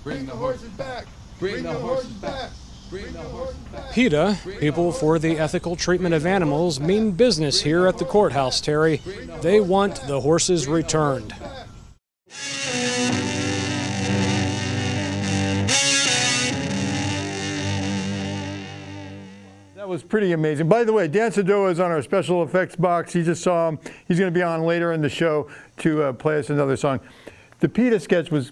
Bring the horses back. Bring the horses back. Bring the horses back. PETA, People for the Ethical Treatment of Animals, mean business here at the courthouse, Terry. They want the horses returned. That was pretty amazing. By the way, Dansandoa is on our special effects box. You just saw him. He's going to be on later in the show to play us another song. The PETA sketch was,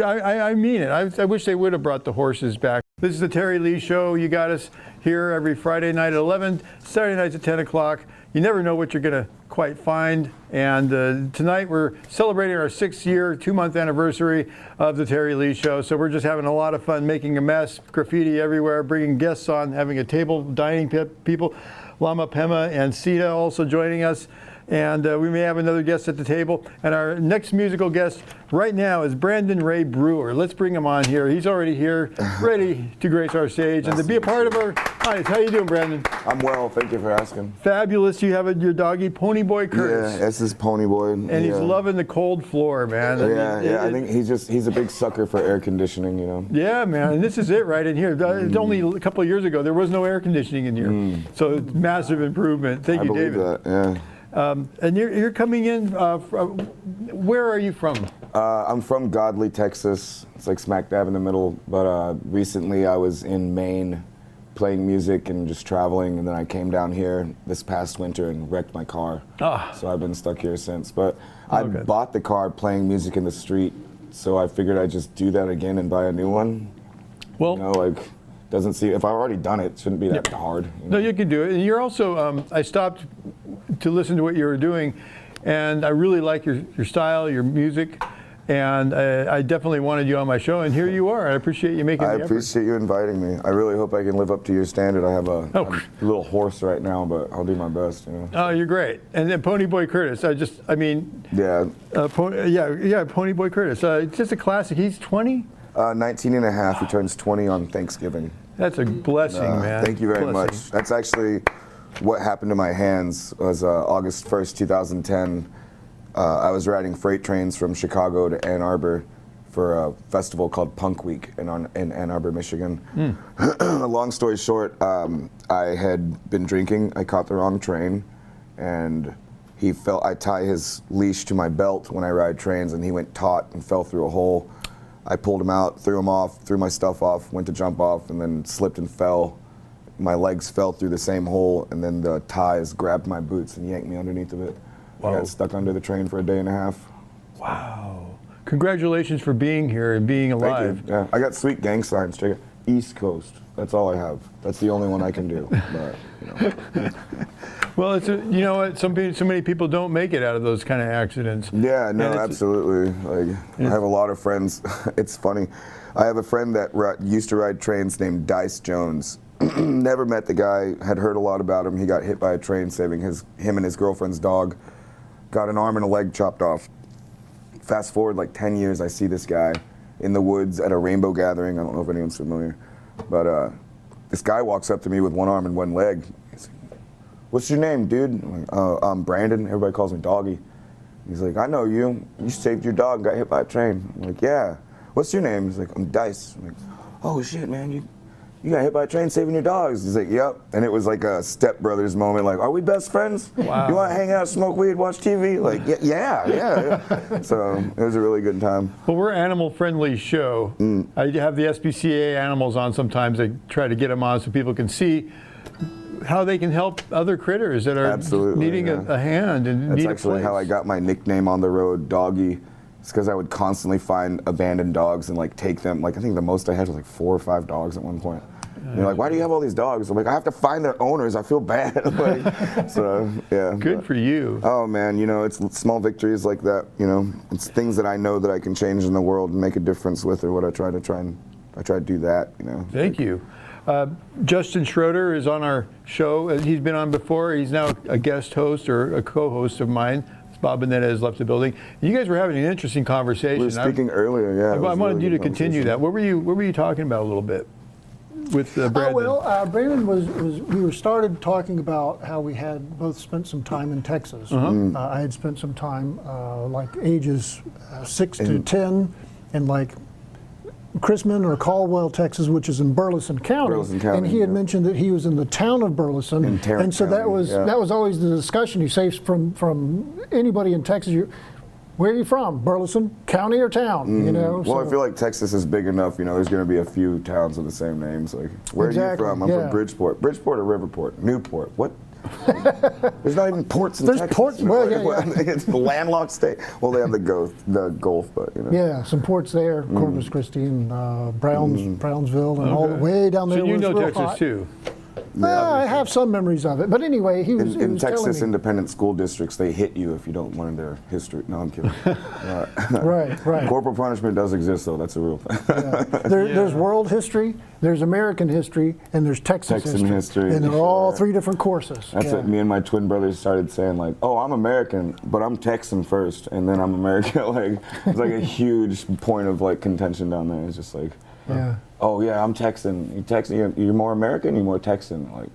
I mean it. I wish they would have brought the horses back. This is the Terry Lee Show. You got us here every Friday night at 11, Saturday nights at 10 o'clock. You never know what you're going to quite find. And tonight we're celebrating our 6-year, 2-month anniversary of the Terry Lee Show. So we're just having a lot of fun making a mess, graffiti everywhere, bringing guests on, having a table, dining people. Lama Pema and Sita also joining us. And we may have another guest at the table. And our next musical guest right now is Brandon Ray Brewer. Let's bring him on here. He's already here, ready to grace our stage and to be a part of our audience. How you doing, Brandon? I'm well, thank you for asking. Fabulous. You have your doggy, Pony Boy Curtis. Yeah, this is Pony Boy. And he's loving the cold floor, man. I think he's a big sucker for air conditioning, you know. Yeah, man, and this is it right in here. It's only a couple of years ago, there was no air conditioning in here. So it's massive improvement. Thank you, David. I believe that, yeah. And you're coming in, where are you from? I'm from Godley, Texas. It's like smack dab in the middle. But recently I was in Maine playing music and just traveling. And then I came down here this past winter and wrecked my car. So I've been stuck here since. But I bought the car playing music in the street. So I figured I'd just do that again and buy a new one. Well, you know, like, doesn't see, if I've already done it, it shouldn't be that hard. You know? No, you can do it. And you're also, I stopped to listen to what you were doing, and I really like your style, your music, and I definitely wanted you on my show, and here you are. I appreciate you making the effort. I appreciate you inviting me. I really hope I can live up to your standard. I have a little horse right now, but I'll do my best. You know? Oh, you're great. And then Pony Boy Curtis, Pony Boy Curtis. It's just a classic. He's 20? 19 and a half. He turns 20 on Thanksgiving. That's a blessing, man. Thank you very much. That's actually what happened to my hands. Was August 1st, 2010. I was riding freight trains from Chicago to Ann Arbor for a festival called Punk Week in Ann Arbor, Michigan. Long story short, I had been drinking. I caught the wrong train, and I tie his leash to my belt when I ride trains, and he went taut and fell through a hole. I pulled him out, threw him off, threw my stuff off, went to jump off, and then slipped and fell. My legs fell through the same hole, and then the ties grabbed my boots and yanked me underneath of it. I got stuck under the train for a day and a half. Wow. Congratulations for being here and being alive. Thank you. Yeah, I got sweet gang signs. Check it. East Coast. That's all I have. That's the only one I can do. But, you know. Well, you know what? So many people don't make it out of those kind of accidents. Yeah, no, absolutely. Like, I have a lot of friends. It's funny. I have a friend that used to ride trains named Dice Jones. Never met the guy. Had heard a lot about him. He got hit by a train, saving him and his girlfriend's dog. Got an arm and a leg chopped off. Fast forward like 10 years, I see this guy in the woods at a rainbow gathering. I don't know if anyone's familiar, but this guy walks up to me with one arm and one leg. He's like, "What's your name, dude?" I'm like, "I'm Brandon. Everybody calls me Doggy." He's like, "I know you. You saved your dog and got hit by a train." I'm like, "Yeah. What's your name?" He's like, "I'm Dice." I'm like, "Oh shit, man, you got hit by a train saving your dogs." He's like, "Yep." And it was like a stepbrothers moment, like, "Are we best friends? Wow. You want to hang out, smoke weed, watch TV?" Like, yeah. So it was a really good time. Well, we're an animal-friendly show. I have the SPCA animals on sometimes. I try to get them on so people can see how they can help other critters that are needing a hand and That's need a actually place. how I got my nickname on the road, Doggy. It's because I would constantly find abandoned dogs and like take them. Like I think the most I had was like 4 or 5 dogs at one point. And they're like, "Why do you have all these dogs?" I'm like, "I have to find their owners. I feel bad." Like, so yeah. Good for you. Oh man, you know, it's small victories like that. You know, it's things that I know that I can change in the world and make a difference with, or what I try to do that. You know. Thank you. Justin Schroeder is on our show. He's been on before. He's now a guest host or a co-host of mine. Bob Benetta has left the building. You guys were having an interesting conversation. We were speaking earlier, yeah. I wanted you to continue that. What were you talking about a little bit with Brandon? Brandon we started talking about how we had both spent some time in Texas. I had spent some time like ages 6 to 10 in like Chrisman or Caldwell, Texas, which is in Burleson County. Burleson County, and he had yeah. mentioned that he was in the town of Burleson. In Tarrant and so that County, was yeah. that was always the discussion. You say from anybody in Texas, where are you from? Burleson County or town? You know. Well, so. I feel like Texas is big enough. You know, there's going to be a few towns with the same names. Like, where Exactly, are you from? I'm yeah. from Bridgeport. Bridgeport or Riverport? Newport. What? There's not even ports in There's Texas. ports- well, yeah. It's a landlocked state. Well, they have the Gulf, but you know. Yeah, some ports there, Corpus Christi and Brownsville, and all the way down there. So you where it's know real Texas hot. too. I have some memories of it, but anyway, he was, he In was telling Texas me. independent school districts, they hit you if you don't learn their history. No, I'm kidding. Right. Corporal punishment does exist, though. That's a real thing. There's world history, there's American history, and there's Texas Texan history, and they're all sure. 3 different courses. That's yeah. it. Me and my twin brothers started saying like, "Oh, I'm American, but I'm Texan first, and then I'm American." Like it's like a huge point of like contention down there. It's just like, Yeah. "Oh yeah, I'm Texan. You Texan? You're more American. You're more Texan." Like,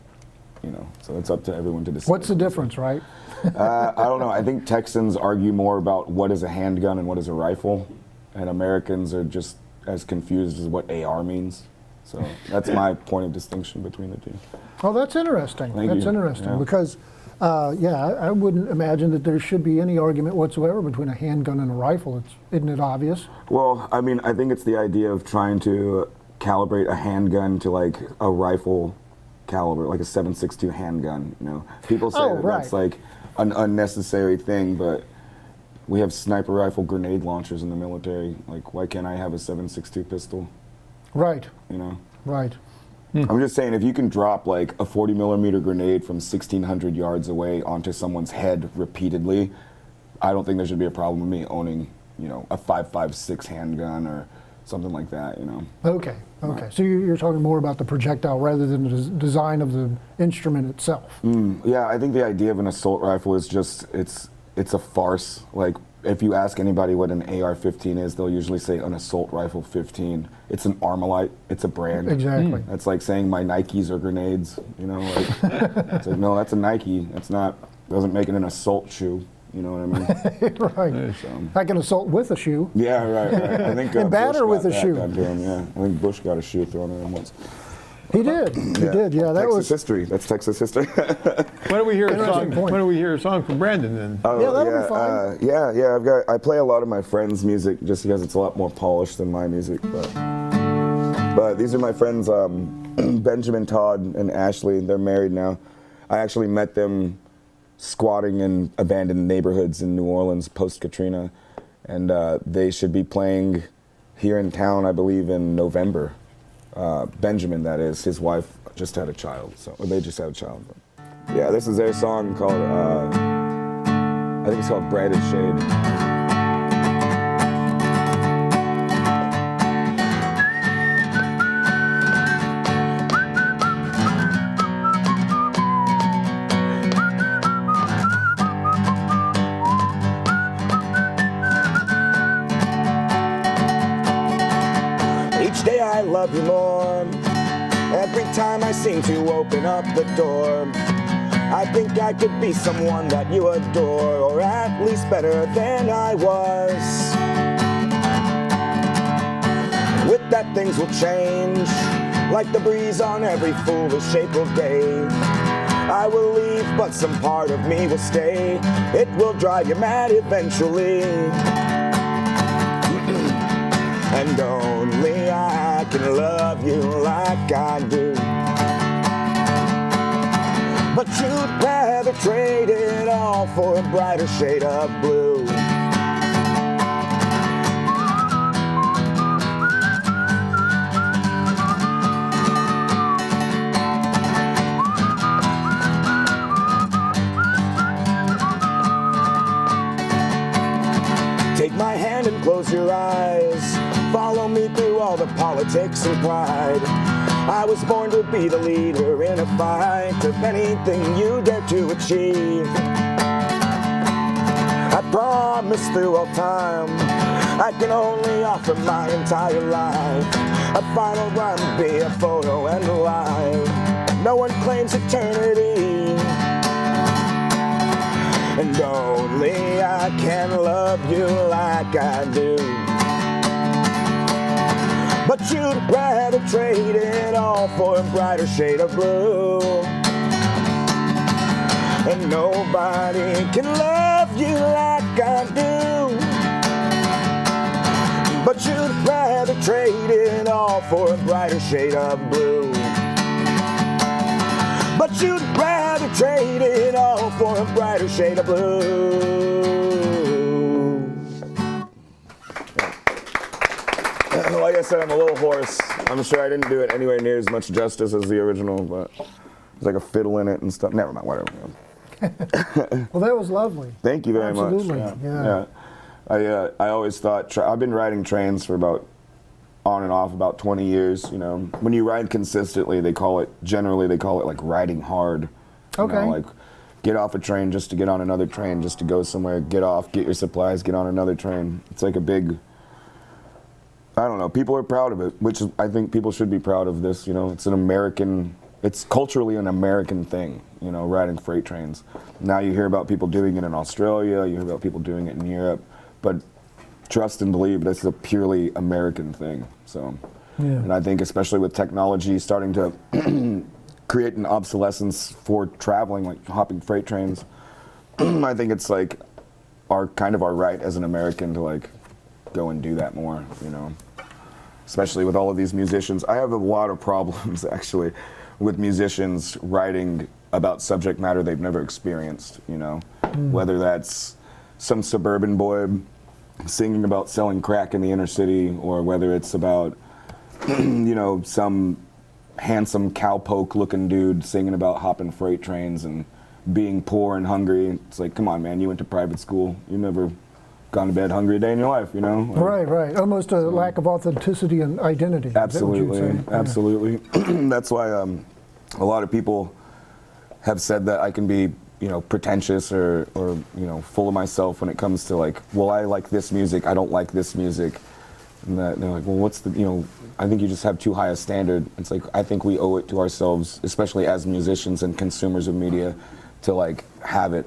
you know. So it's up to everyone to decide. What's the difference, right? I don't know. I think Texans argue more about what is a handgun and what is a rifle, and Americans are just as confused as what AR means. So that's my point of distinction between the two. Oh, that's interesting. Thank That's you. interesting Yeah. because, I wouldn't imagine that there should be any argument whatsoever between a handgun and a rifle. Isn't it obvious? Well, I mean, I think it's the idea of trying to calibrate a handgun to like a rifle caliber, like a 7.62 handgun. You know, people say that right. that's like an unnecessary thing, but we have sniper rifle grenade launchers in the military. Like, why can't I have a 7.62 pistol? Right, You know. right. I'm just saying, if you can drop like a 40 millimeter grenade from 1,600 yards away onto someone's head repeatedly, I don't think there should be a problem with me owning, you know, a 5.56 handgun or something like that, you know. Okay. So you're talking more about the projectile rather than the design of the instrument itself. Yeah, I think the idea of an assault rifle is just, it's a farce. Like, if you ask anybody what an AR-15 is, they'll usually say an assault rifle 15. It's an Armalite. It's a brand. Exactly. That's like saying my Nikes are grenades. You know, like, it's like, no, that's a Nike. It's not. Doesn't make it an assault shoe. You know what I mean? Right. So, I can assault with a shoe. yeah, right. I think And batter Bush with got a that shoe. done to him, yeah, I think Bush got a shoe thrown at him once. He did. Yeah, that Texas was. history. That's Texas history. Why don't we hear a Interesting song? point. Why don't we hear a song from Brandon then? Yeah, that'll be fine. Yeah. I play a lot of my friends' music just because it's a lot more polished than my music. But these are my friends, Benjamin, Todd, and Ashley. They're married now. I actually met them squatting in abandoned neighborhoods in New Orleans post Katrina, and they should be playing here in town, I believe, in November. Benjamin, that is, his wife just had a child, or they just had a child. But yeah, this is their song called, I think it's called Bright as Shade. Each day I love you more. Every time I seem to open up the door, I think I could be someone that you adore, or at least better than I was. With that things will change, like the breeze on every foolish April day. I will leave, but some part of me will stay. It will drive you mad eventually. And only I can love you like I do. But you'd rather trade it all for a brighter shade of blue. Take my hand and close your eyes. Follow me through all the politics and pride. I was born to be the leader in a fight of anything you dare to achieve. I promise through all time I can only offer my entire life. A final run be a photo and a lie. No one claims eternity, and only I can love you like I do. But but you'd rather trade it all for a brighter shade of blue. And nobody can love you like I do, but you'd rather trade it all for a brighter shade of blue. But you'd rather trade it all for a brighter shade of blue. Like I said, I'm a little hoarse. I'm sure I didn't do it anywhere near as much justice as the original, but there's like a fiddle in it and stuff. Never mind, whatever. Well, that was lovely. Thank you very much. Absolutely, yeah. I always thought, I've been riding trains for about, on and off, about 20 years, you know. When you ride consistently, generally they call it like riding hard. Okay. You know, like get off a train just to get on another train, just to go somewhere, get off, get your supplies, get on another train. It's like a big, I don't know, people are proud of it, which is, I think people should be proud of this, you know. It's culturally an American thing, you know, riding freight trains. Now you hear about people doing it in Australia, you hear about people doing it in Europe, but trust and believe this is a purely American thing. So, and I think especially with technology starting to create an obsolescence for traveling, like hopping freight trains, I think it's like our right as an American to like go and do that more, you know. Especially with all of these musicians. I have a lot of problems actually with musicians writing about subject matter they've never experienced, you know. Whether that's some suburban boy singing about selling crack in the inner city, or whether it's about, you know, some handsome cowpoke looking dude singing about hopping freight trains and being poor and hungry. It's like, come on, man, you went to private school. You never gone to bed hungry a day in your life, you know? Like, Right. Almost a lack of authenticity and identity. Absolutely, absolutely. That's why a lot of people have said that I can be, you know, pretentious or you know, full of myself when it comes to like, well, I like this music, I don't like this music. And that they're like, well, what's the, you know, I think you just have too high a standard. It's like, I think we owe it to ourselves, especially as musicians and consumers of media, to like have it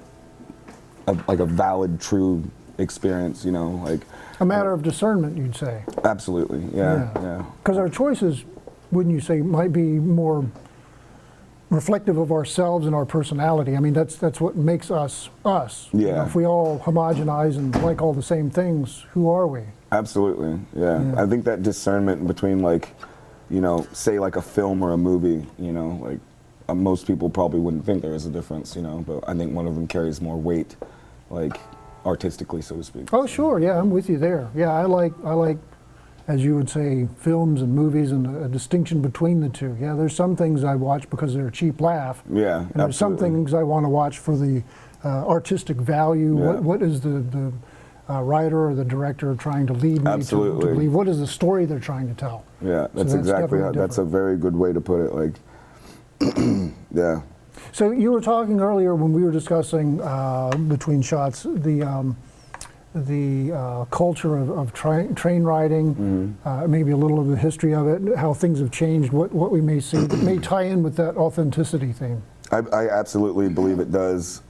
like a valid, true experience, you know, like A matter of discernment, you'd say. Absolutely, yeah. Because our choices, wouldn't you say, might be more reflective of ourselves and our personality. I mean, that's what makes us us. Yeah. You know, if we all homogenize and like all the same things, who are we? Absolutely, yeah. I think that discernment between, like, you know, say like a film or a movie, you know, like most people probably wouldn't think there is a difference, you know, but I think one of them carries more weight, like artistically, so to speak. Oh, sure, yeah, I'm with you there. Yeah, I like, as you would say, films and movies and a distinction between the two. Yeah, there's some things I watch because they're a cheap laugh. Yeah, and there's some things I want to watch for the artistic value. Yeah. What is the writer or the director trying to lead me to believe? What is the story they're trying to tell? Yeah, that's exactly how, that's a very good way to put it. Like, yeah. So you were talking earlier when we were discussing between shots the culture of train riding, maybe a little of the history of it, how things have changed, what we may see that may tie in with that authenticity theme. I absolutely believe it does.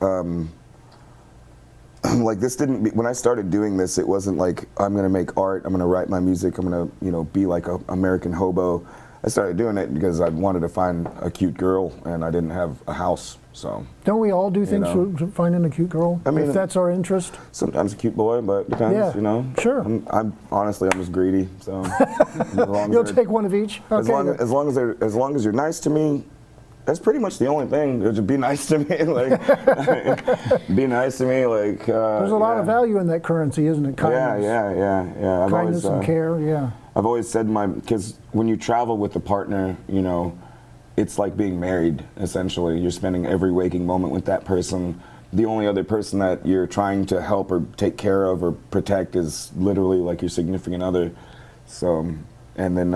Like this didn't, when I started doing this, it wasn't like I'm going to make art, I'm going to write my music, I'm going to, you know, be like an American hobo. I started doing it because I wanted to find a cute girl and I didn't have a house, so. Don't we all do things for finding a cute girl? I mean, if that's our interest. Sometimes a cute boy, but it depends, you know. Sure. I'm honestly, I'm just greedy, so. You'll take one of each. Okay. As long as you're nice to me, that's pretty much the only thing. Just be nice to me, like. Be nice to me, like. There's a lot of value in that currency, isn't it? Kindness. Yeah. Kindness and care. Yeah. I've always said because when you travel with a partner, you know, it's like being married, essentially. You're spending every waking moment with that person. The only other person that you're trying to help or take care of or protect is literally like your significant other. So, and then,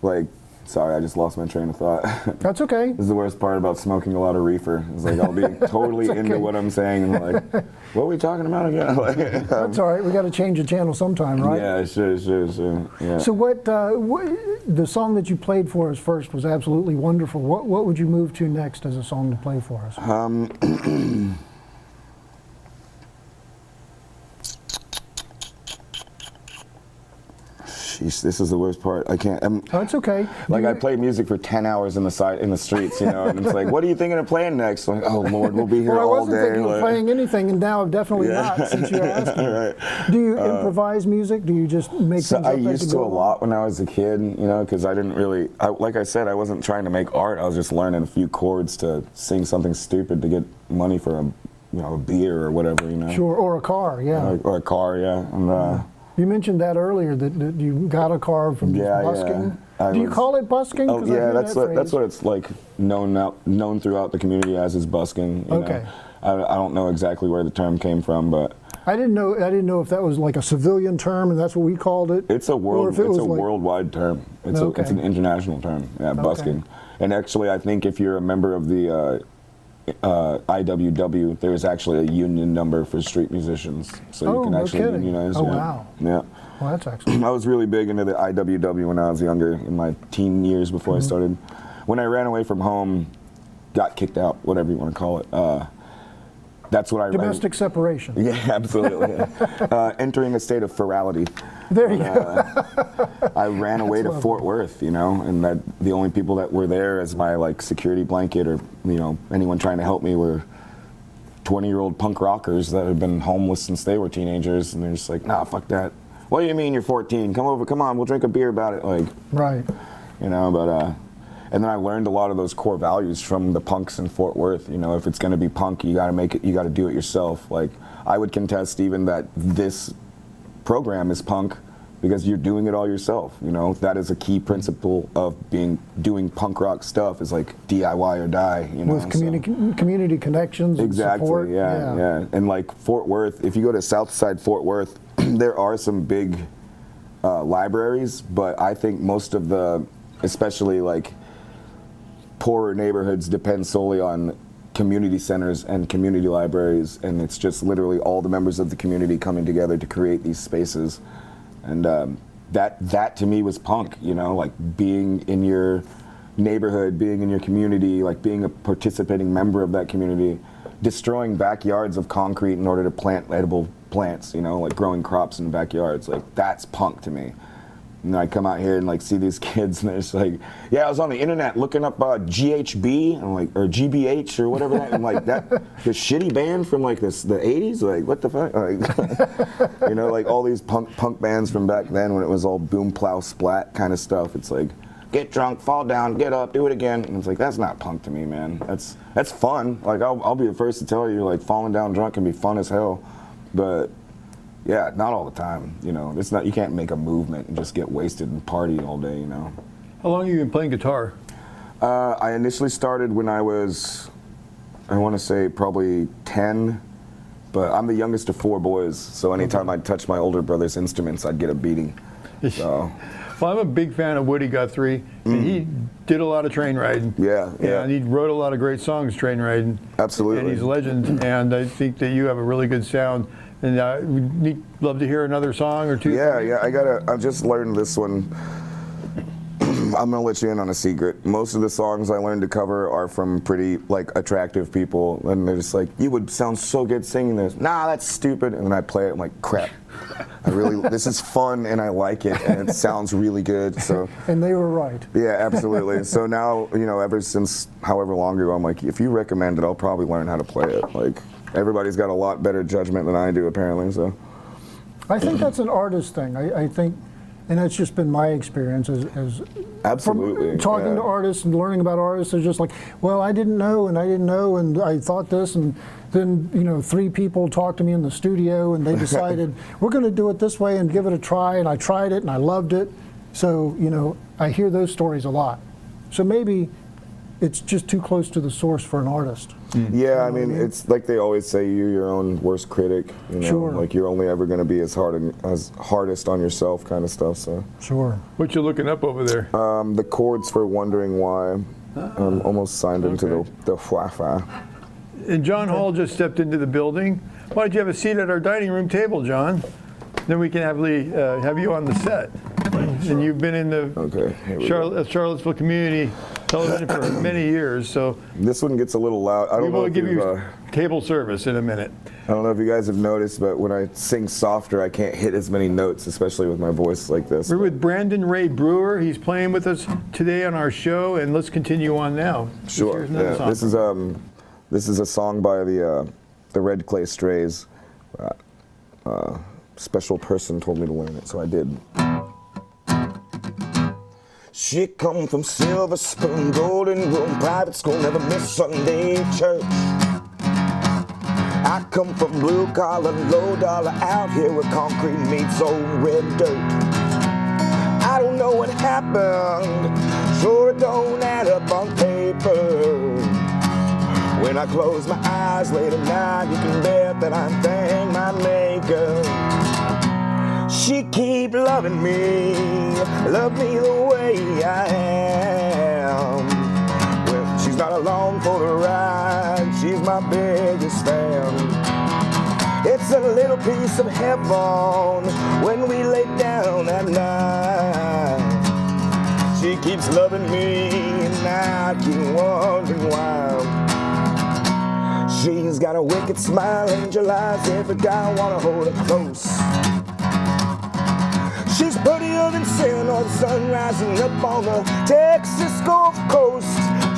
like, sorry, I just lost my train of thought. That's okay. This is the worst part about smoking a lot of reefer. It's like I'll be totally into what I'm saying and like, what are we talking about again? Like, that's all right. We got to change the channel sometime, right? Yeah, sure. Yeah. So what the song that you played for us first was absolutely wonderful. What would you move to next as a song to play for us? Jeez, this is the worst part. I can't. Oh, it's okay. Like I played music for 10 hours in the streets, you know, and it's like, what are you thinking of playing next? Like, oh Lord, we'll be here Well, I all wasn't day. thinking of playing anything, and now definitely not, since you're asking. Right. Do you improvise music? Do you just make So things I up as used you to go a along? lot when I was a kid, you know, because I didn't really, like I said, I wasn't trying to make art. I was just learning a few chords to sing something stupid to get money for a beer or whatever, you know. Sure, or a car, yeah. Or a car, yeah. And, You mentioned that earlier, that you got a car from just busking. I Do you was- call it busking? Oh 'Cause I yeah, hear that's that what phrase. it's like known throughout the community as is busking. You Okay. know? I don't know exactly where the term came from, but I didn't know if that was like a civilian term and that's what we called it. it's a or if it was like- worldwide term. It's Okay. it's an international term. Yeah, busking. And actually, I think if you're a member of the IWW, there is actually a union number for street musicians, so you Oh, can no actually kidding. unionize. Oh, yeah. wow. Yeah. Well, that's excellent. I was really big into the IWW when I was younger, in my teen years before I started. When I ran away from home, got kicked out, whatever you want to call it. That's what I Domestic separation. Yeah, absolutely. Entering a state of ferality. There you go. I ran away to lovely. Fort Worth, you know, and that the only people that were there as my like security blanket or you know anyone trying to help me were 20-year-old punk rockers that had been homeless since they were teenagers, and they're just like, nah, fuck that. What do you mean you're 14? Come over, come on, we'll drink a beer about it, like, Right. you know. But and then I learned a lot of those core values from the punks in Fort Worth. You know, if it's going to be punk, you got to make it. You got to do it yourself. Like I would contest even that this program is punk because you're doing it all yourself. You know, that is a key principle of doing punk rock stuff is like DIY or die. You know, With community connections and exactly. support. Yeah. And like Fort Worth, if you go to Southside Fort Worth, there are some big libraries, but I think most of the, especially like poorer neighborhoods depend solely on community centers and community libraries, and it's just literally all the members of the community coming together to create these spaces. And that to me was punk, you know, like being in your neighborhood, being in your community, like being a participating member of that community, destroying backyards of concrete in order to plant edible plants, you know, like growing crops in backyards. Like that's punk to me. And I come out here and like see these kids and they're just like, yeah, I was on the internet looking up GHB and like or GBH or whatever that. I'm like that the shitty band from like the 80s. Like what the fuck? Like, you know, like all these punk bands from back then when it was all boom plow splat kind of stuff. It's like get drunk, fall down, get up, do it again. And it's like that's not punk to me, man. That's fun. Like I'll be the first to tell you like falling down drunk can be fun as hell, but. Yeah, not all the time, you know. It's not. You can't make a movement and just get wasted and party all day, you know. How long have you been playing guitar? I initially started when I was, I want to say probably 10, but I'm the youngest of 4 boys, so anytime I'd touch my older brother's instruments, I'd get a beating. So. Well, I'm a big fan of Woody Guthrie, and he did a lot of train riding. Yeah. And he wrote a lot of great songs train riding. Absolutely. And he's a legend, and I think that you have a really good sound. And we'd love to hear another song or two. Yeah, I just learned this one. I'm gonna let you in on a secret. Most of the songs I learned to cover are from pretty like attractive people, and they're just like, "You would sound so good singing this." Nah, that's stupid. And then I play it. I'm like, "Crap, this is fun, and I like it, and it sounds really good." So. And they were right. Yeah, absolutely. So now, you know, ever since however long ago, I'm like, if you recommend it, I'll probably learn how to play it. Like, everybody's got a lot better judgment than I do, apparently. So. I think that's an artist thing. I think, and that's just been my experience as Absolutely. from talking to artists and learning about artists. It's just like, well, I didn't know, and I thought this, and then 3 people talked to me in the studio, and they decided we're going to do it this way and give it a try, and I tried it and I loved it. So I hear those stories a lot. So maybe it's just too close to the source for an artist. Yeah, I mean, it's like they always say, you're your own worst critic. You know? Sure. Like you're only ever going to be as hardest on yourself, kind of stuff. So. Sure. What you looking up over there? The chords for Wondering Why. I'm almost signed into the Wi-Fi. And John Hall just stepped into the building. Why don't you have a seat at our dining room table, John? Then we can have you on the set. And you've been in the Okay. Here we go. Charlottesville community television for many years, so This one gets a little loud. I we don't know will if give you you've, table service in a minute. I don't know if you guys have noticed, but when I sing softer, I can't hit as many notes, especially with my voice like this. We're with Brandon Ray Brewer. He's playing with us today on our show, and let's continue on now. Sure. Here's another Yeah. song. This is a song by the Red Clay Strays. Special person told me to learn it, so I did. She come from Silver Spoon, Golden Room, private school, never miss Sunday church. I come from blue collar, low dollar, out here where concrete meets old red dirt. I don't know what happened, sure it don't add up on paper. When I close my eyes late at night, you can bet that I thank my maker. She keep loving me, love me the way I am. Well, she's not along for the ride, she's my biggest fan. It's a little piece of heaven when we lay down at night. She keeps loving me and I keep wondering why. She's got a wicked smile, angel eyes, every guy wanna hold her close. She's prettier than sin or the sun rising up on the Texas Gulf Coast.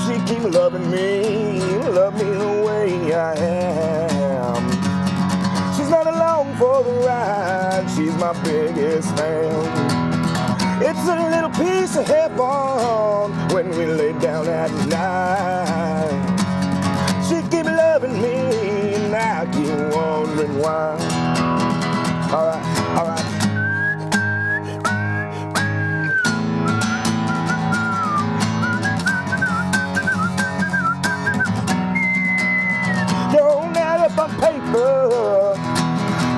She keep loving me, love me the way I am. She's not along for the ride, she's my biggest fan. It's a little piece of heaven when we lay down at night. She keep loving me and I keep wondering why. Alright, alright. Don't add up on paper,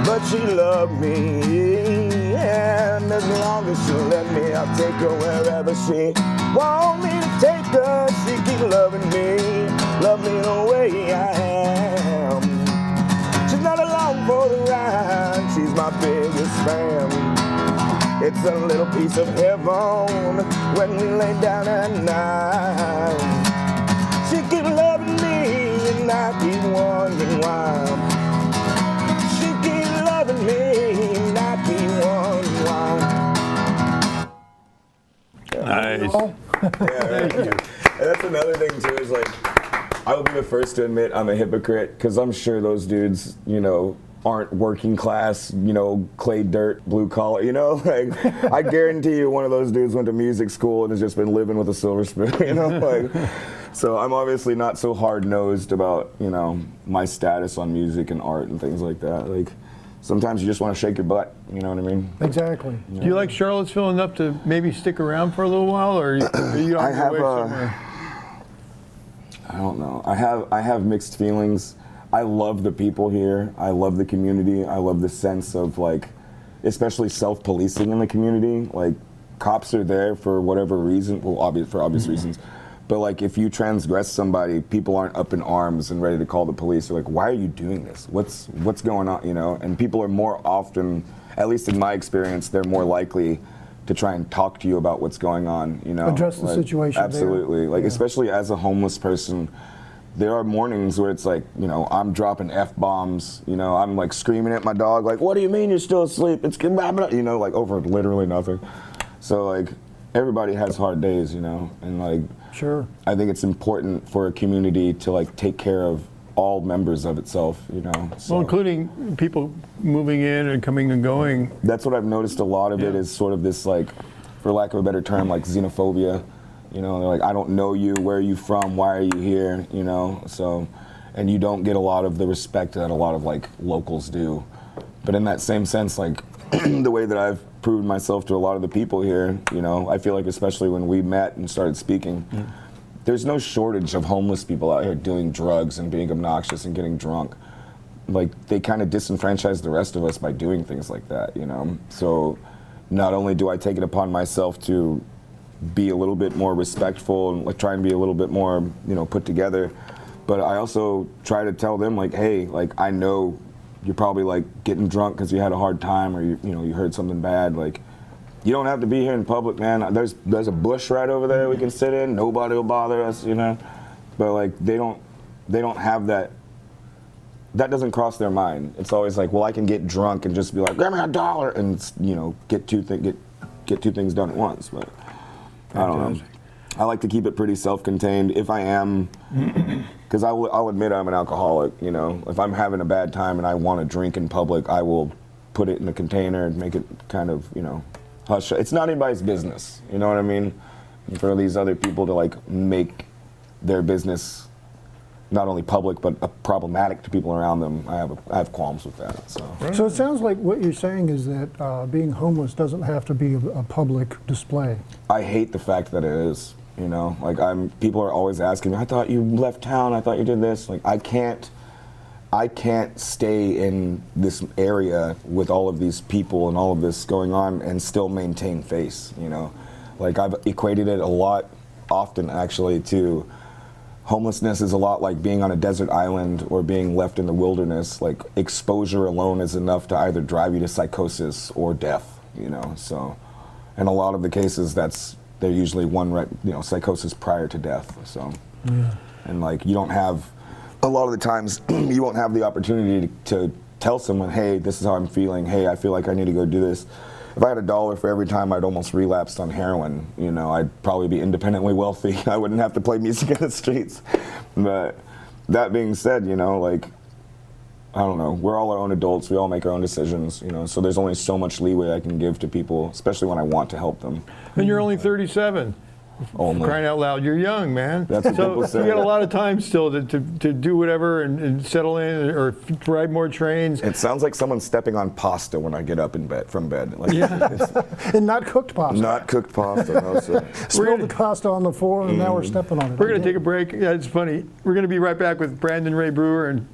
but she loved me. And as long as she let me, I'll take her wherever she want me to take her. She keep loving me, love me the way I am. She's not along for the ride, she's my biggest fan. It's a little piece of heaven when we lay down at night. She keep loving me and I keep wondering why. She keep loving me and I keep wondering why. Nice. Yeah, right. And that's another thing too, is like, I will be the first to admit I'm a hypocrite, because I'm sure those dudes, you know, aren't working class, you know, clay dirt, blue collar, you know? Like, I guarantee you one of those dudes went to music school and has just been living with a silver spoon, you know? Like, so I'm obviously not so hard-nosed about, you know, my status on music and art and things like that. Like, sometimes you just want to shake your butt, you know what I mean? Exactly. Do you like Charlottesville enough to maybe stick around for a little while, or are you on your way somewhere? I don't know. I have mixed feelings. I love the people here. I love the community. I love the sense of, like, especially self-policing in the community. Like, cops are there for whatever reason, well, for obvious reasons. But, like, if you transgress somebody, people aren't up in arms and ready to call the police. They're like, why are you doing this? What's going on, you know? And people are more often, at least in my experience, they're more likely to try and talk to you about what's going on, you know? Address the situation. Absolutely. There. Like, Yeah. especially as a homeless person, there are mornings where it's like, you know, I'm dropping F-bombs, you know, I'm like screaming at my dog, like, what do you mean you're still asleep? It's, you know, like over literally nothing. So, like, everybody has hard days, you know, and, like, Sure. I think it's important for a community to, like, take care of all members of itself, you know. So Well, including people moving in and coming and going. that's what I've noticed. A lot of it Yeah. is sort of this, like, for lack of a better term, like xenophobia. You know, they're like, I don't know you, where are you from, why are you here, you know? So, and you don't get a lot of the respect that a lot of, like, locals do. But in that same sense, like, the way that I've proven myself to a lot of the people here, you know, I feel like especially when we met and started speaking, there's no shortage of homeless people out here doing drugs and being obnoxious and getting drunk. Like, they kind of disenfranchise the rest of us by doing things like that, you know? So not only do I take it upon myself to be a little bit more respectful and, like, try and be a little bit more, you know, put together, but I also try to tell them, like, hey, like, I know you're probably, like, getting drunk because you had a hard time or you know, you heard something bad. Like, you don't have to be here in public, man. There's a bush right over there we can sit in. Nobody will bother us, you know. But like they don't have that. That doesn't cross their mind. It's always like, well, I can get drunk and just be like, give me $1, and you know, get two things done at once. But I don't know. I like to keep it pretty self-contained. If I am, because I'll admit I'm an alcoholic. You know, if I'm having a bad time and I want to drink in public, I will put it in a container and make it kind of, you know, hush. It's not anybody's business. You know what I mean? And for these other people to like make their business not only public but problematic to people around them, I have qualms with that. So it sounds like what you're saying is that being homeless doesn't have to be a public display. I hate the fact that it is. You know, like people are always asking me, I thought you left town, I thought you did this. Like I can't stay in this area with all of these people and all of this going on and still maintain face, you know. Like I've equated it a lot, often actually, to homelessness is a lot like being on a desert island or being left in the wilderness. Like exposure alone is enough to either drive you to psychosis or death, you know. So in a lot of the cases they're usually psychosis prior to death. So, and like you don't have, a lot of the times you won't have the opportunity to tell someone, hey, this is how I'm feeling. Hey, I feel like I need to go do this. If I had $1 for every time I'd almost relapsed on heroin, you know, I'd probably be independently wealthy. I wouldn't have to play music in the streets. But that being said, you know, like, I don't know, we're all our own adults, we all make our own decisions, you know, so there's only so much leeway I can give to people, especially when I want to help them. And you're only 37. Only. Crying out loud, you're young, man. That's what so people say. You got a lot of time still to do whatever and settle in or ride more trains. It sounds like someone's stepping on pasta when I get up from bed. Like, And not cooked pasta. Not cooked pasta, no sir. Spilled the pasta on the floor and now we're stepping on it. We're going to take a break. Yeah, it's funny. We're going to be right back with Brandon Ray Brewer and